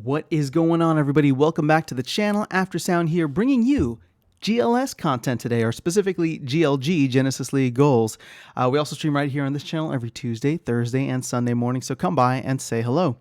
What is going on, everybody? Welcome back to the channel. Aftersound here, bringing you GLS content today, or specifically GLG, Genesis League Goals. We also stream right here on this channel every Tuesday, Thursday, and Sunday morning, so come by and say hello.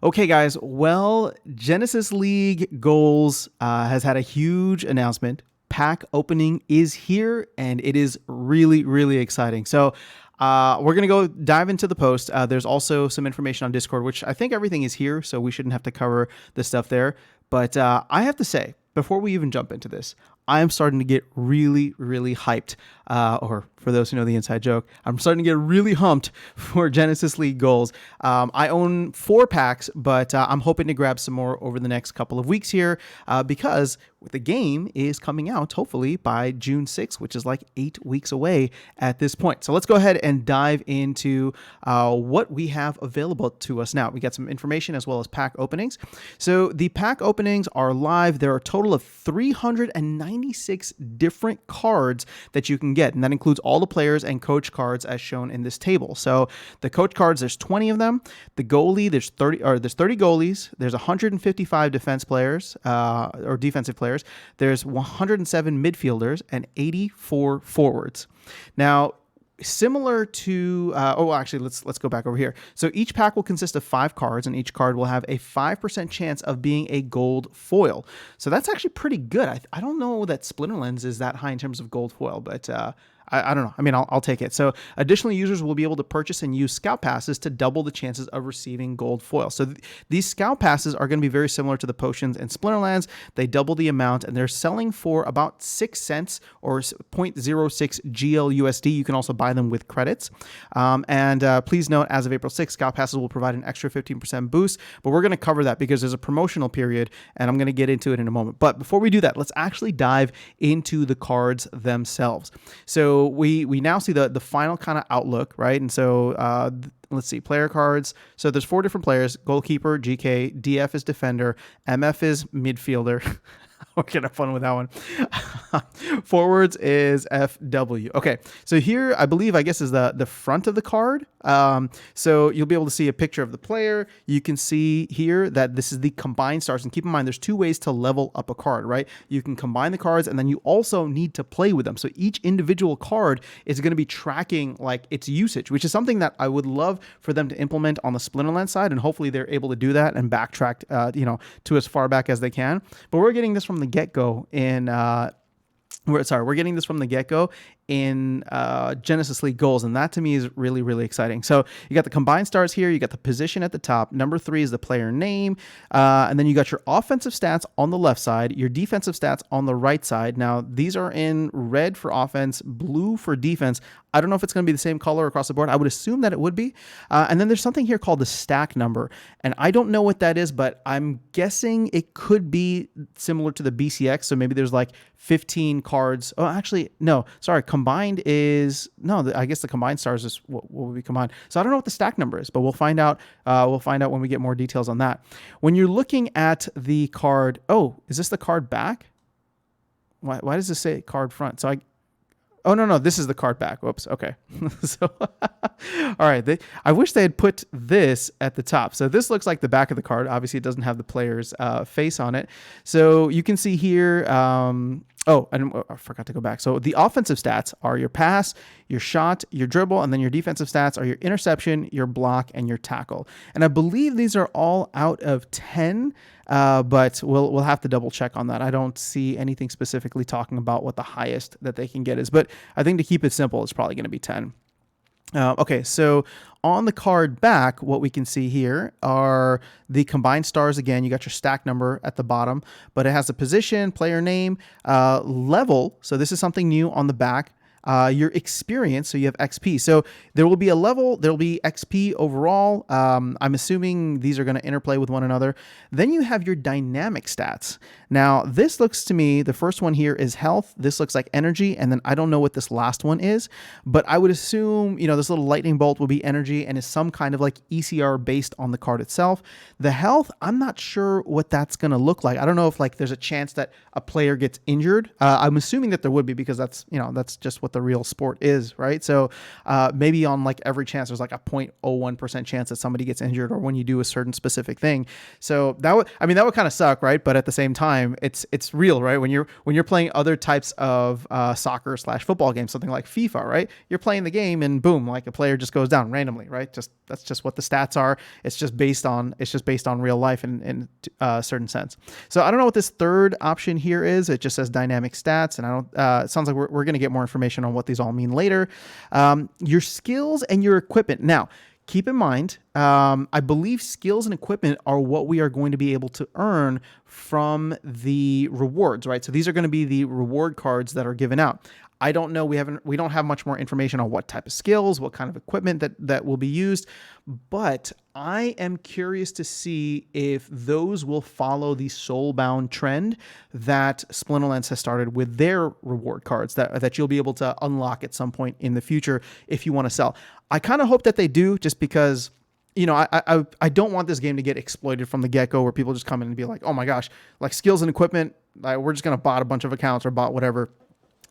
Okay, guys, well, Genesis League Goals has had a huge announcement. Pack opening is here, and it is really, really exciting. So we're going to go dive into the post. There's also some information on Discord, which I think everything is here, so we shouldn't have to cover the stuff there. But I have to say, before we even jump into this, I am starting to get really, really hyped. Or for those who know the inside joke, I'm starting to get really humped for Genesis League Goals. I own 4 packs, but I'm hoping to grab some more over the next couple of weeks here because the game is coming out hopefully by June 6th, which is like 8 weeks away at this point. So let's go ahead and dive into what we have available to us now. We got some information as well as pack openings. So the pack openings are live. There are a total of 396 different cards that you can get, and that includes all the players and coach cards as shown in this table. So the coach cards, there's 20 of them. The goalie, there's 30 goalies. There's 155 defense players or defensive players. There's 107 midfielders and 84 forwards. Now, similar to let's go back over here. So each pack will consist of 5 cards, and each card will have a 5% chance of being a gold foil. So that's actually pretty good. I don't know that Splinterlands is that high in terms of gold foil, but I don't know. I mean, I'll take it. So additionally, users will be able to purchase and use scout passes to double the chances of receiving gold foil. So these scout passes are going to be very similar to the potions in Splinterlands. They double the amount, and they're selling for about 6 cents or 0.06 GLUSD. You can also buy them with credits. Please note, as of April 6th, scout passes will provide an extra 15% boost, but we're going to cover that because there's a promotional period, and I'm going to get into it in a moment. But before we do that, let's actually dive into the cards themselves. So we now see the final kind of outlook, right? And so let's see, player cards. So there's 4 different players: goalkeeper, GK, DF is defender, MF is midfielder. We're going to have fun with that one. Forwards is FW. Okay, so here I guess is the front of the card. So you'll be able to see a picture of the player. You can see here that this is the combined stars. And keep in mind, there's 2 ways to level up a card, right? You can combine the cards, and then you also need to play with them. So each individual card is going to be tracking like its usage, which is something that I would love for them to implement on the Splinterlands side. And hopefully they're able to do that and backtrack, to as far back as they can. But we're getting this from the get-go in we're getting this from the get-go in Genesis League Goals, and that to me is really, really exciting. So you got the combined stars here, you got the position at the top, number 3 is the player name, and then you got your offensive stats on the left side, your defensive stats on the right side. Now these are in red for offense, blue for defense. I don't know if it's going to be the same color across the board. I would assume that it would be. And then there's something here called the stack number, and I don't know what that is, but I'm guessing it could be similar to the BCX. So maybe there's like 15 cards. Oh, actually, no, sorry. Combined is I guess the combined stars is what will be combined. So I don't know what the stack number is, but we'll find out. We'll find out when we get more details on that. When you're looking at the card, oh, is this the card back? Why does this say card front? Oh, no, this is the card back. Whoops. Okay. So, all right. I wish they had put this at the top. So this looks like the back of the card. Obviously, it doesn't have the player's face on it. So you can see here. I forgot to go back. So the offensive stats are your pass, your shot, your dribble, and then your defensive stats are your interception, your block, and your tackle. And I believe these are all out of 10, but we'll have to double check on that. I don't see anything specifically talking about what the highest that they can get is, but I think to keep it simple, it's probably going to be 10. Okay, so on the card back, what we can see here are the combined stars. Again, you got your stack number at the bottom, but it has the position, player name, level. So this is something new on the back. Your experience, so you have XP. So there will be a level, there will be XP overall. I'm assuming these are going to interplay with one another. Then you have your dynamic stats. Now, this looks to me, the first one here is health. This looks like energy, and then I don't know what this last one is, but I would assume, this little lightning bolt will be energy and is some kind of like ECR based on the card itself. The health, I'm not sure what that's going to look like. I don't know if like there's a chance that a player gets injured. I'm assuming that there would be because that's just what the real sport is, right? So maybe on like every chance, there's like a 0.01% chance that somebody gets injured, or when you do a certain specific thing. So that would, I mean, that would kind of suck, right? But at the same time, it's real, right? When you're playing other types of soccer / football games, something like FIFA, right? You're playing the game and boom, like a player just goes down randomly, right? That's just what the stats are. It's just based on real life in a certain sense. So I don't know what this third option here is. It just says dynamic stats, and I don't. It sounds like we're going to get more information on what these all mean later. Your skills and your equipment. Now, keep in mind, I believe skills and equipment are what we are going to be able to earn from the rewards, right? So these are going to be the reward cards that are given out. I don't know. We don't have much more information on what type of skills, what kind of equipment that will be used, but I am curious to see if those will follow the Soulbound trend that Splinterlands has started with their reward cards that you'll be able to unlock at some point in the future if you want to sell. I kind of hope that they do, just because, you know, I don't want this game to get exploited from the get-go, where people just come in and be like, oh my gosh, like skills and equipment, we're just going to bot a bunch of accounts or bot whatever.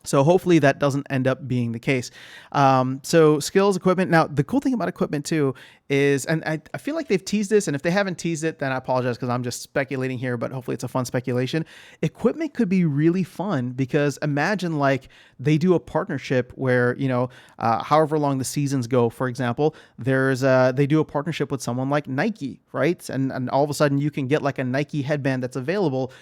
So hopefully that doesn't end up being the case. So skills, equipment. Now, the cool thing about equipment too is, and I feel like they've teased this, and if they haven't teased it, then I apologize, because I'm just speculating here, but hopefully it's a fun speculation. Equipment could be really fun, because imagine like they do a partnership where, you know, however long the seasons go, for example, they do a partnership with someone like Nike, right? And all of a sudden you can get like a Nike headband that's available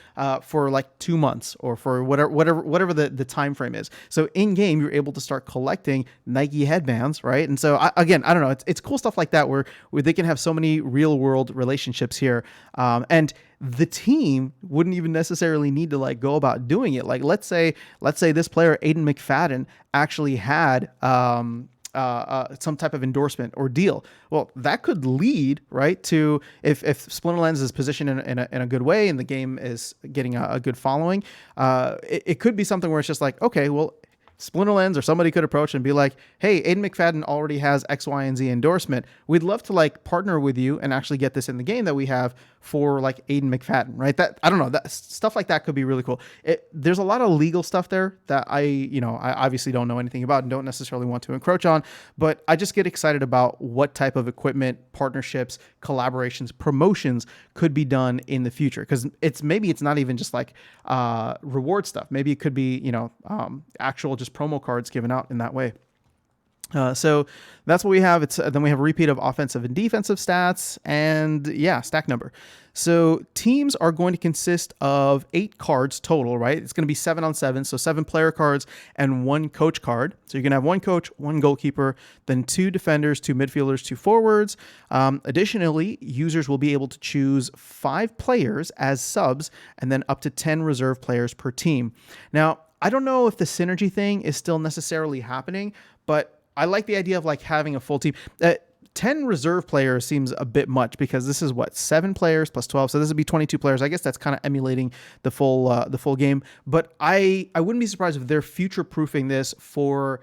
for like 2 months, or for whatever the time frame is. So in game, you're able to start collecting Nike headbands, right? And so I don't know, it's cool stuff like that where they can have so many real world relationships here. And the team wouldn't even necessarily need to like go about doing it. Like let's say this player, Aiden McFadden, actually had some type of endorsement or deal. Well, that could lead, right, to if Splinterlands is positioned in a good way and the game is getting a good following, it could be something where it's just like, okay, well, Splinterlands or somebody could approach and be like, hey, Aiden McFadden already has X, Y, and Z endorsement. We'd love to like partner with you and actually get this in the game that we have for like Aiden McFadden, right? That, I don't know, that stuff like that could be really cool. There's a lot of legal stuff there that I obviously don't know anything about and don't necessarily want to encroach on, but I just get excited about what type of equipment, partnerships, collaborations, promotions could be done in the future. Because maybe it's not even just like reward stuff. Maybe it could be, actual just promo cards given out in that way. So that's what we have. Then we have a repeat of offensive and defensive stats, and stack number. So teams are going to consist of 8 cards total, right? It's going to be 7-on-7, so 7 player cards and 1 coach card. So you're going to have 1 coach, 1 goalkeeper, then 2 defenders, 2 midfielders, 2 forwards. Additionally, users will be able to choose 5 players as subs, and then up to 10 reserve players per team. Now, I don't know if the synergy thing is still necessarily happening, but I like the idea of like having a full team. 10 reserve players seems a bit much, because this is 7 players plus 12. So this would be 22 players. I guess that's kind of emulating the full game, but I wouldn't be surprised if they're future proofing this for,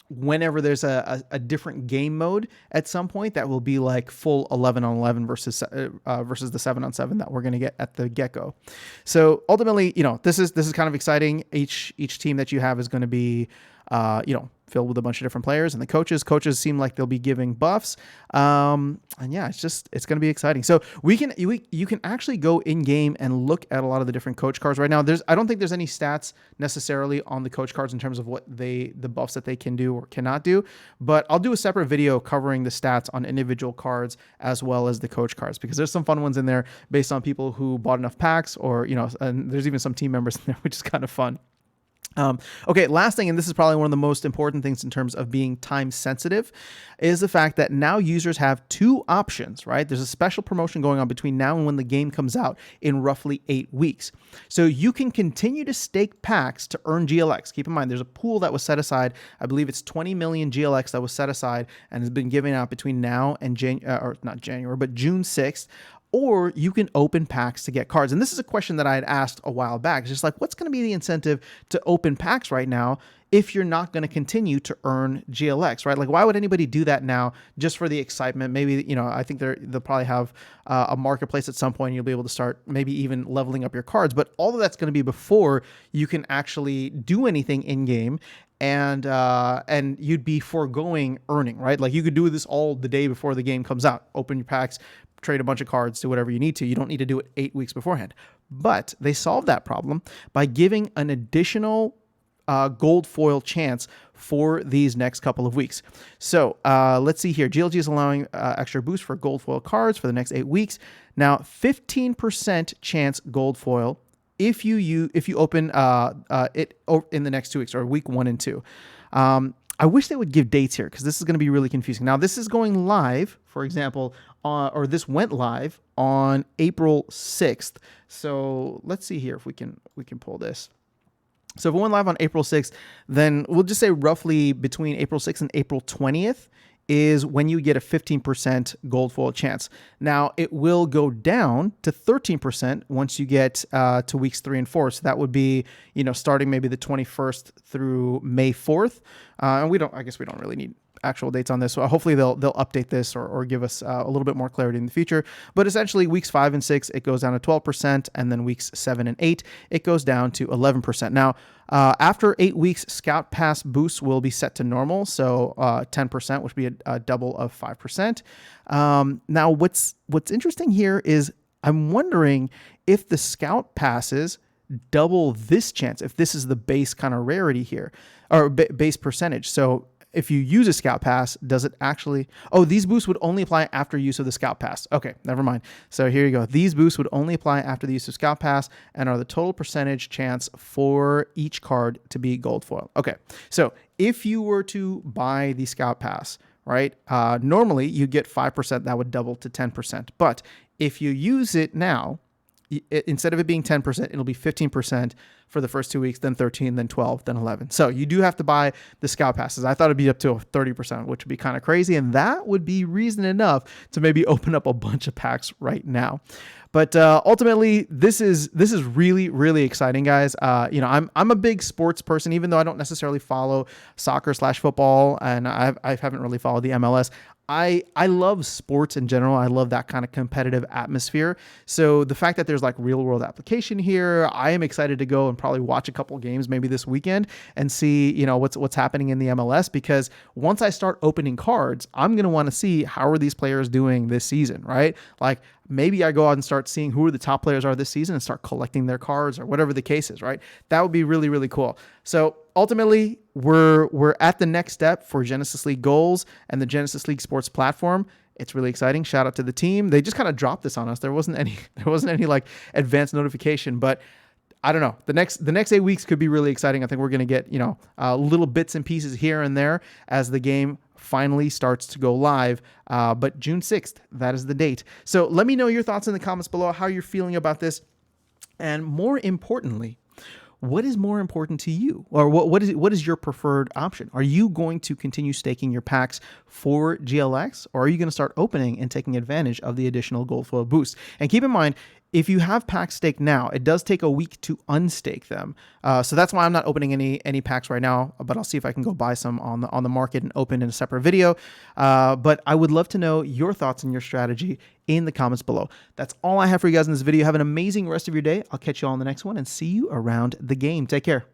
whenever there's a different game mode at some point that will be like full 11-on-11 versus the 7-on-7 that we're going to get at the get-go. So ultimately, this is kind of exciting. Each team that you have is going to be, filled with a bunch of different players, and the coaches seem like they'll be giving buffs. And it's going to be exciting. So you can actually go in game and look at a lot of the different coach cards right now. I don't think there's any stats necessarily on the coach cards in terms of what the buffs that they can do or cannot do, but I'll do a separate video covering the stats on individual cards as well as the coach cards, because there's some fun ones in there based on people who bought enough packs, or, and there's even some team members in there, which is kind of fun. Okay, last thing, and this is probably one of the most important things in terms of being time sensitive, is the fact that now users have 2 options, right? There's a special promotion going on between now and when the game comes out in roughly 8 weeks. So you can continue to stake packs to earn GLX. Keep in mind, there's a pool that was set aside. I believe it's 20 million GLX that was set aside and has been given out between now and June 6th. Or you can open packs to get cards. And this is a question that I had asked a while back. It's just like, what's going to be the incentive to open packs right now if you're not going to continue to earn GLX, right? Like, why would anybody do that now just for the excitement? Maybe, I think they'll probably have a marketplace at some point, and you'll be able to start maybe even leveling up your cards. But all of that's going to be before you can actually do anything in game. and you'd be foregoing earning, right? Like you could do this all the day before the game comes out, open your packs, trade a bunch of cards, do whatever you need to. You don't need to do it 8 weeks beforehand. But they solved that problem by giving an additional gold foil chance for these next couple of weeks. So let's see here. GLG is allowing extra boost for gold foil cards for the next 8 weeks. Now, 15% chance gold foil if you open it in the next 2 weeks, or week 1 and 2. I wish they would give dates here because this is going to be really confusing. Now, this is going live, for example, or this went live on April 6th. So let's see here if we can pull this. So if it went live on April 6th, then we'll just say roughly between April 6th and April 20th is when you get a 15% gold foil chance. Now, it will go down to 13% once you get to weeks 3 and 4. So that would be, starting maybe the 21st through May 4th. And I guess we don't really need actual dates on this. So hopefully they'll update this or give us a little bit more clarity in the future. But essentially weeks 5 and 6, it goes down to 12%. And then weeks 7 and 8, it goes down to 11%. Now, after 8 weeks, Scout Pass boosts will be set to normal. So 10%, which would be a double of 5%. Now, what's interesting here is I'm wondering if the Scout Passes double this chance, if this is the base kind of rarity here, or base percentage. So if you use a Scout Pass, does it actually... Oh, these boosts would only apply after use of the Scout Pass. Okay, never mind. So here you go. These boosts would only apply after the use of Scout Pass and are the total percentage chance for each card to be gold foil. Okay, so if you were to buy the Scout Pass, right, normally you get 5%. That would double to 10%. But if you use it now, instead of it being 10%, it'll be 15% for the first 2 weeks, then 13, then 12, then 11. So you do have to buy the Scout Passes. I thought it'd be up to 30%, which would be kind of crazy. And that would be reason enough to maybe open up a bunch of packs right now. But ultimately, this is really, really exciting, guys. I'm a big sports person, even though I don't necessarily follow soccer/football, and I haven't really followed the MLS. I love sports in general. I love that kind of competitive atmosphere. So the fact that there's like real world application here, I am excited to go and probably watch a couple games maybe this weekend and see, what's happening in the MLS, because once I start opening cards, I'm going to want to see how are these players doing this season, right? Like maybe I go out and start seeing who the top players are this season and start collecting their cards or whatever the case is, right? That would be really, really cool. So ultimately, we're at the next step for Genesis League Goals and the Genesis League Sports platform. It's really exciting. Shout out to the team. They just kind of dropped this on us. There wasn't any like advanced notification, but I don't know. The next 8 weeks could be really exciting. I think we're going to get, little bits and pieces here and there as the game finally starts to go live. But June 6th, that is the date. So let me know your thoughts in the comments below, how you're feeling about this. And more importantly, what is more important to you? Or what is your preferred option? Are you going to continue staking your packs for GLX, or are you going to start opening and taking advantage of the additional gold foil boost? And keep in mind, if you have packs staked now, it does take a week to unstake them. So that's why I'm not opening any packs right now, but I'll see if I can go buy some on the market and open in a separate video. But I would love to know your thoughts and your strategy in the comments below. That's all I have for you guys in this video. Have an amazing rest of your day. I'll catch you all in the next one and see you around the game. Take care.